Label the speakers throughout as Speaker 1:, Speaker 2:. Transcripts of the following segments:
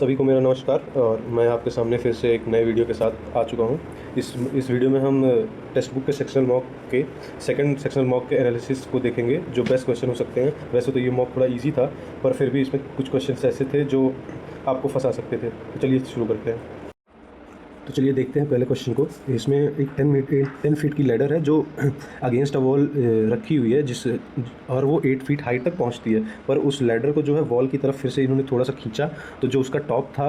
Speaker 1: सभी को मेरा नमस्कार और मैं आपके सामने फिर से एक नए वीडियो के साथ आ चुका हूं। इस वीडियो में हम टेक्स्ट बुक के सेक्शनल मॉक के सेकंड सेक्शनल मॉक के एनालिसिस को देखेंगे, जो बेस्ट क्वेश्चन हो सकते हैं। वैसे तो ये मॉक थोड़ा इजी था, पर फिर भी इसमें कुछ क्वेश्चन ऐसे थे जो आपको फंसा सकते थे। तो चलिए शुरू करते हैं। तो चलिए देखते हैं पहले क्वेश्चन को। इसमें एक 10 फीट की लैडर है जो अगेंस्ट अ वॉल रखी हुई है, और वो 8 फीट हाइट तक पहुंचती है। पर उस लैडर को जो है वॉल की तरफ फिर से इन्होंने थोड़ा सा खींचा, तो जो उसका टॉप था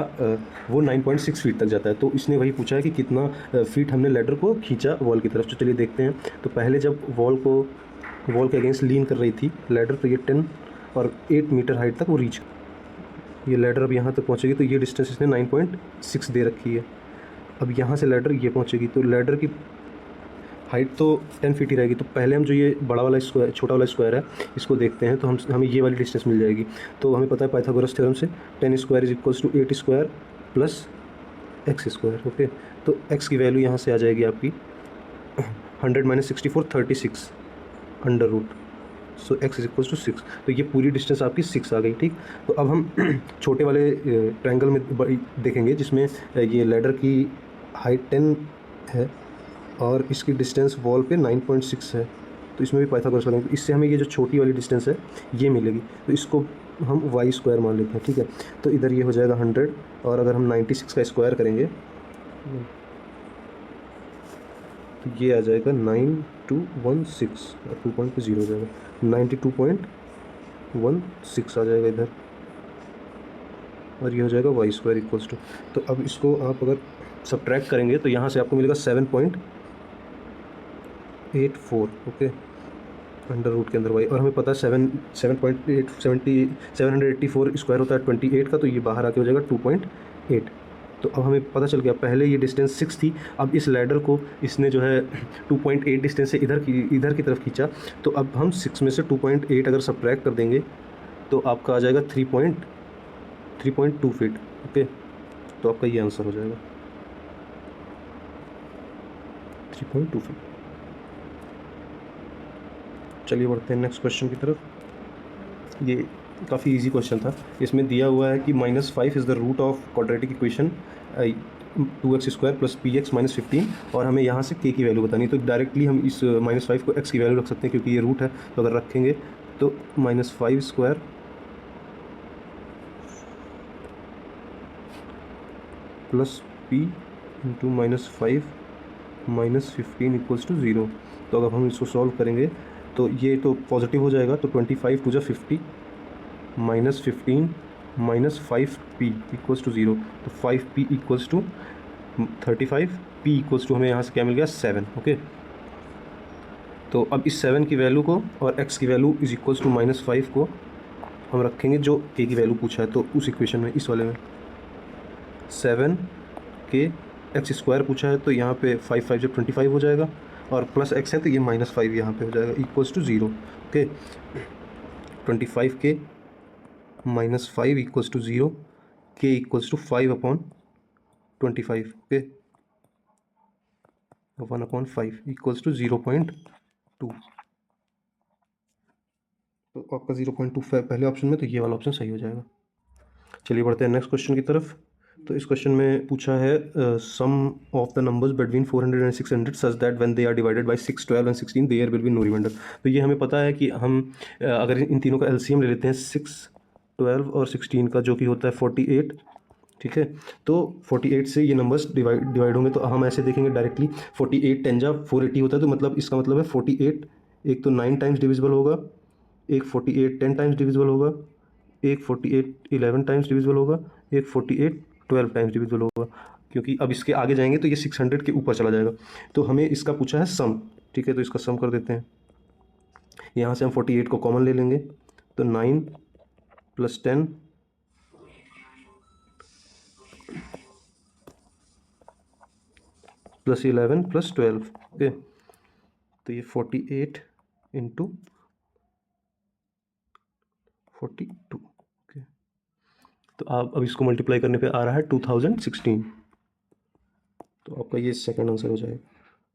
Speaker 1: वो 9.6 फीट तक जाता है। तो इसने वही पूछा है कि कितना फीट हमने लैडर को खींचा वॉल की तरफ। तो चलिए देखते हैं। तो पहले जब वॉल के अगेंस्ट लीन कर रही थी लैडर, तो ये 10 और 8 मीटर हाइट तक वो रीच, ये लैडर अब यहाँ तक पहुँचेगी। तो ये डिस्टेंस इसने 9.6 दे रखी है। अब यहाँ से लैडर ये पहुँचेगी, तो लैडर की हाइट तो 10 फीट ही रहेगी। तो पहले हम जो ये बड़ा वाला स्क्वायर, छोटा वाला स्क्वायर है, इसको देखते हैं। तो हमें ये वाली डिस्टेंस मिल जाएगी। तो हमें पता है पाइथागोरस थ्योरम से 10 square is equals to 8 square plus x square. Okay, तो एक्स की वैल्यू यहाँ से आ जाएगी आपकी 100 minus 64 36 under root. So x is equals to 6। तो ये पूरी डिस्टेंस आपकी 6 आ गई। ठीक, तो अब हम छोटे वाले ट्रायंगल में देखेंगे, जिसमें ये लैडर की हाइट 10 है और इसकी डिस्टेंस वॉल पे 9.6 है। तो इसमें भी पाइथागोरस लगाएंगे, तो इससे हमें ये जो छोटी वाली डिस्टेंस है ये मिलेगी। तो इसको हम वाई स्क्वायर मान लेते हैं। ठीक है, तो इधर ये हो जाएगा 100, और अगर हम 96 का स्क्वायर करेंगे तो ये आ जाएगा 9216 और 2 पॉइंट पे 0 हो जाएगा, 92.16 आ जाएगा इधर, और ये हो जाएगा वाई स्क्वायर इक्वल्स टू। तो अब इसको आप अगर सब्ट्रैक्ट करेंगे तो यहाँ से आपको मिलेगा 7.84। ओके, अंडर रूट के अंदर वाई, और हमें पता है 784 स्क्वायर होता है 28 का, तो ये बाहर आके हो जाएगा 2.8। तो अब हमें पता चल गया, पहले ये डिस्टेंस 6 थी, अब इस लैडर को इसने जो है 2.8 डिस्टेंस से इधर की तरफ खींचा। तो अब हम 6 में से 2.8 अगर सब्ट्रैक्ट कर देंगे तो आपका आ जाएगा 3.2 फीट। ओके, तो आपका ये आंसर हो जाएगा 3.2 फीट। चलिए बढ़ते हैं नेक्स्ट क्वेश्चन की तरफ। ये काफ़ी इजी क्वेश्चन था। इसमें दिया हुआ है कि -5 is the root of quadratic equation 2x square plus px minus 15, और हमें यहाँ से k की वैल्यू बतानी है। तो डायरेक्टली हम इस -5 को x की वैल्यू रख सकते हैं, क्योंकि ये रूट है। तो अगर रखेंगे तो -5 square plus p into -5 minus 15 equals to 0। तो अगर हम इसको सॉल्व करेंगे तो ये तो पॉजिटिव हो जाएगा। तो 25 टू जा 50 minus 15 minus 5p equals to 0। तो 5p equals to 35, p equals to हमें यहाँ से क्या मिल गया 7। ओके, तो अब इस 7 की वैल्यू को और x की वैल्यू इज इक्वल्स टू -5 को हम रखेंगे जो k की वैल्यू पूछा है। तो उस इक्वेशन में, इस वाले में 7 के एक्स स्क्वायर पूछा है, तो यहाँ पे 5 जब 25 हो जाएगा, और प्लस एक्स है तो ये -5 यहाँ पे हो जाएगा इक्वल्स टू 0। ओके, 25 के -5 equals to 0, k equals to 5/25। Okay, 1/5 equals to 0.2। तो आपका 0.2 पहले ऑप्शन में, तो ये वाला ऑप्शन सही हो जाएगा। चलिए बढ़ते हैं नेक्स्ट क्वेश्चन की तरफ। तो इस क्वेश्चन में पूछा है sum of the numbers between 400 and 600 such that when they are divided by 6, 12 and 16 there will be no reminder. तो ये हमें पता है कि हम अगर इन तीनों का एलसीएम ले लेते हैं 6, 12 और 16 का, जो कि होता है 48। ठीक है, तो 48 से ये नंबर्स डिवाइड होंगे। तो हम ऐसे देखेंगे डायरेक्टली, 48 10 जा 480 होता है। तो मतलब इसका मतलब है 48 एक तो 9 टाइम्स डिविजिबल होगा, एक 48 10 टाइम्स डिविजिबल होगा, एक 48 11 टाइम्स डिविजिबल होगा, एक 48 12 टाइम्स डिविजिबल होगा। क्योंकि अब इसके आगे जाएंगे तो ये 600 के ऊपर चला जाएगा। तो हमें इसका पूछा है सम। ठीक है, तो इसका सम कर देते हैं। यहाँ से हम 48 को कॉमन ले लेंगे, तो 9 प्लस 10 प्लस 11 प्लस 12। ओके, तो ये 48 इंटू 42। ओके, तो आप अब इसको मल्टीप्लाई करने पे आ रहा है 2016। तो आपका ये सेकंड आंसर हो जाएगा।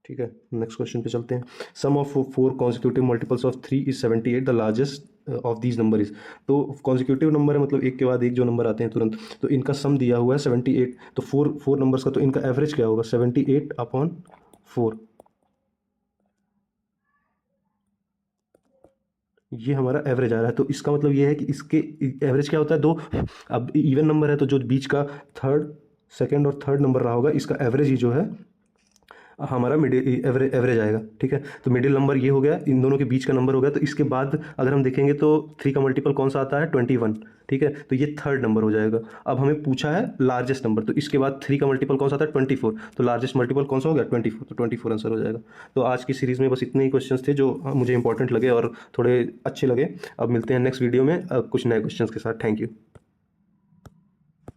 Speaker 1: ठीक है, नेक्स्ट क्वेश्चन पे चलते हैं। Sum of 4 consecutive multiples of 3 is 78, the largest of these number is. तो कॉन्जिक्यूटिव नंबर है, मतलब एक के बाद एक जो नंबर आते हैं तुरंत, तो इनका सम दिया हुआ है 78। तो फोर नंबर्स का, तो इनका एवरेज क्या होगा, 78/4। ये हमारा एवरेज आ रहा है। तो इसका मतलब ये है कि इसके एवरेज क्या होता है, दो। अब इवन नंबर है तो जो बीच का थर्ड, सेकंड और थर्ड नंबर रहा होगा, इसका एवरेज ही जो है हमारा मिडिल एवरेज आएगा। ठीक है, तो मिडिल नंबर ये हो गया, इन दोनों के बीच का नंबर हो गया। तो इसके बाद अगर हम देखेंगे तो 3 का मल्टीपल कौन सा आता है, 21। ठीक है, तो ये थर्ड नंबर हो जाएगा। अब हमें पूछा है लार्जेस्ट नंबर, तो इसके बाद 3 का मल्टीपल कौन सा आता है, 24। तो लार्जेस्ट मल्टीपल कौन सा हो गया, 24। तो 24 आंसर हो जाएगा। तो आज की सीरीज़ में बस इतने ही क्वेश्चंस थे जो मुझे इंपॉर्टेंट लगे और थोड़े अच्छे लगे। अब मिलते हैं नेक्स्ट वीडियो में कुछ नए क्वेश्चंस के साथ। Thank you.